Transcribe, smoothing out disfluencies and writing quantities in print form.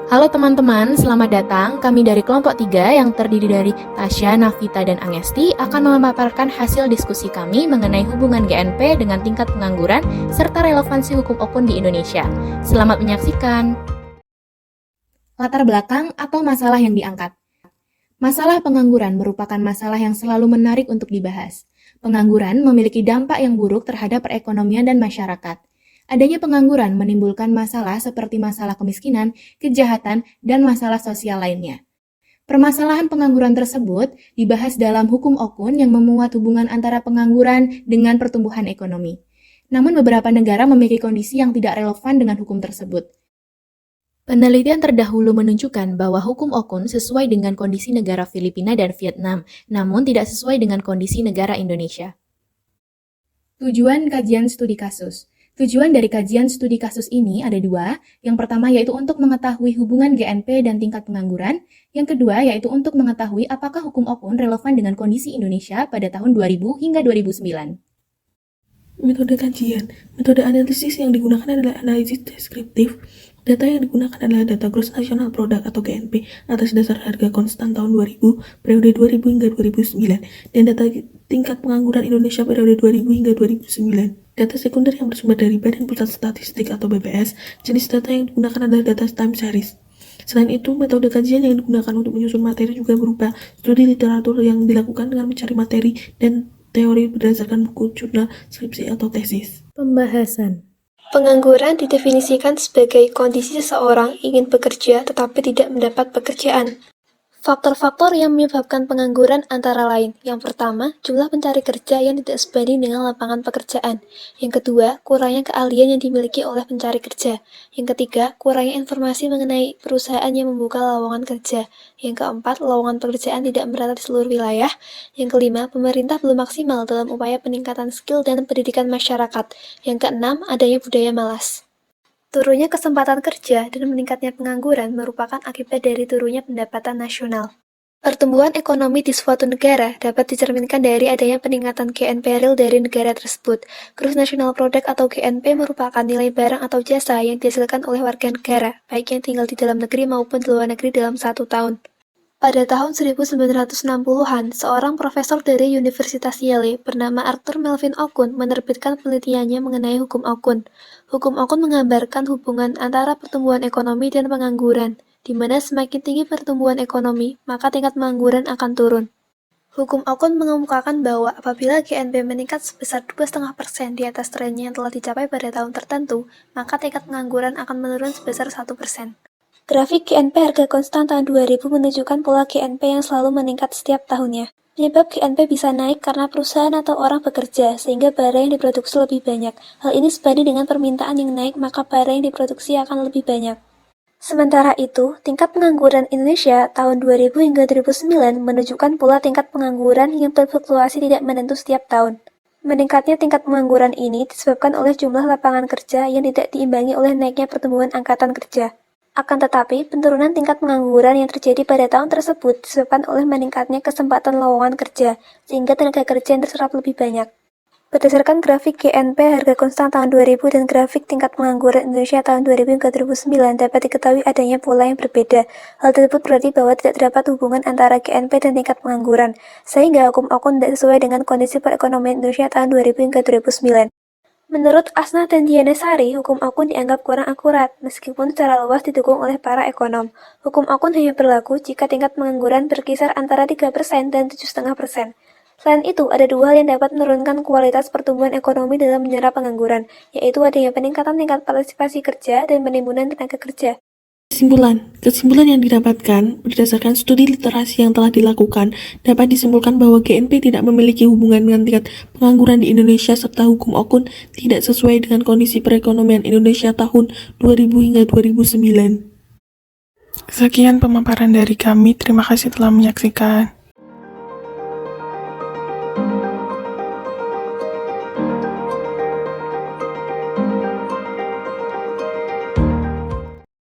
Halo teman-teman, selamat datang. Kami dari kelompok 3 yang terdiri dari Tasya, Navita, dan Angesti akan memaparkan hasil diskusi kami mengenai hubungan GNP dengan tingkat pengangguran serta relevansi hukum okun di Indonesia. Selamat menyaksikan. Latar belakang atau masalah yang diangkat. Masalah pengangguran merupakan masalah yang selalu menarik untuk dibahas. Pengangguran memiliki dampak yang buruk terhadap perekonomian dan masyarakat. Adanya pengangguran menimbulkan masalah seperti masalah kemiskinan, kejahatan, dan masalah sosial lainnya. Permasalahan pengangguran tersebut dibahas dalam hukum okun yang memuat hubungan antara pengangguran dengan pertumbuhan ekonomi. Namun beberapa negara memiliki kondisi yang tidak relevan dengan hukum tersebut. Penelitian terdahulu menunjukkan bahwa hukum okun sesuai dengan kondisi negara Filipina dan Vietnam, namun tidak sesuai dengan kondisi negara Indonesia. Tujuan kajian studi kasus. Tujuan dari kajian studi kasus ini ada dua. Yang pertama yaitu untuk mengetahui hubungan GNP dan tingkat pengangguran. Yang kedua yaitu untuk mengetahui apakah hukum okun relevan dengan kondisi Indonesia pada tahun 2000 hingga 2009. Metode kajian. Metode analisis yang digunakan adalah analisis deskriptif. Data yang digunakan adalah data Gross National Product atau GNP atas dasar harga konstan tahun 2000, periode 2000 hingga 2009, dan data tingkat pengangguran Indonesia periode 2000 hingga 2009. Data sekunder yang bersumber dari Badan Pusat Statistik atau BPS, jenis data yang digunakan adalah data time series. Selain itu, metode kajian yang digunakan untuk menyusun materi juga berupa studi literatur yang dilakukan dengan mencari materi dan teori berdasarkan buku, jurnal, skripsi, atau tesis. Pembahasan. Pengangguran didefinisikan sebagai kondisi seseorang ingin bekerja tetapi tidak mendapat pekerjaan. Faktor-faktor yang menyebabkan pengangguran antara lain. Yang pertama, jumlah pencari kerja yang tidak sebanding dengan lapangan pekerjaan. Yang kedua, kurangnya keahlian yang dimiliki oleh pencari kerja. Yang ketiga, kurangnya informasi mengenai perusahaan yang membuka lowongan kerja. Yang keempat, lowongan pekerjaan tidak merata di seluruh wilayah. Yang kelima, pemerintah belum maksimal dalam upaya peningkatan skill dan pendidikan masyarakat. Yang keenam, adanya budaya malas. Turunnya kesempatan kerja dan meningkatnya pengangguran merupakan akibat dari turunnya pendapatan nasional. Pertumbuhan ekonomi di suatu negara dapat dicerminkan dari adanya peningkatan GNP real dari negara tersebut. Gross National Product atau GNP merupakan nilai barang atau jasa yang dihasilkan oleh warga negara, baik yang tinggal di dalam negeri maupun di luar negeri dalam 1 tahun. Pada tahun 1960-an, seorang profesor dari Universitas Yale bernama Arthur Melvin Okun menerbitkan penelitiannya mengenai hukum okun. Hukum okun menggambarkan hubungan antara pertumbuhan ekonomi dan pengangguran, di mana semakin tinggi pertumbuhan ekonomi, maka tingkat pengangguran akan turun. Hukum okun mengemukakan bahwa apabila GNP meningkat sebesar 2,5% di atas trennya yang telah dicapai pada tahun tertentu, maka tingkat pengangguran akan menurun sebesar 1%. Grafik GNP harga konstan tahun 2000 menunjukkan pola GNP yang selalu meningkat setiap tahunnya. Penyebab GNP bisa naik karena perusahaan atau orang bekerja, sehingga barang yang diproduksi lebih banyak. Hal ini sebanding dengan permintaan yang naik, maka barang yang diproduksi akan lebih banyak. Sementara itu, tingkat pengangguran Indonesia tahun 2000 hingga 2009 menunjukkan pola tingkat pengangguran yang berfluktuasi tidak menentu setiap tahun. Meningkatnya tingkat pengangguran ini disebabkan oleh jumlah lapangan kerja yang tidak diimbangi oleh naiknya pertumbuhan angkatan kerja. Akan tetapi, penurunan tingkat pengangguran yang terjadi pada tahun tersebut disebabkan oleh meningkatnya kesempatan lowongan kerja, sehingga tenaga kerja yang terserap lebih banyak. Berdasarkan grafik GNP harga konstan tahun 2000 dan grafik tingkat pengangguran Indonesia tahun 2000 hingga 2009 dapat diketahui adanya pola yang berbeda. Hal tersebut berarti bahwa tidak terdapat hubungan antara GNP dan tingkat pengangguran, sehingga hukum okun tidak sesuai dengan kondisi perekonomian Indonesia tahun 2000 hingga 2009. Menurut Asnah dan Diana Sari, hukum okun dianggap kurang akurat, meskipun secara luas didukung oleh para ekonom. Hukum okun hanya berlaku jika tingkat pengangguran berkisar antara 3% dan 7,5%. Selain itu, ada dua hal yang dapat menurunkan kualitas pertumbuhan ekonomi dalam menyerap pengangguran, yaitu adanya peningkatan tingkat partisipasi kerja dan penimbunan tenaga kerja. Kesimpulan yang didapatkan berdasarkan studi literasi yang telah dilakukan dapat disimpulkan bahwa GNP tidak memiliki hubungan dengan tingkat pengangguran di Indonesia serta hukum okun tidak sesuai dengan kondisi perekonomian Indonesia tahun 2000 hingga 2009. Sekian pemaparan dari kami, terima kasih telah menyaksikan.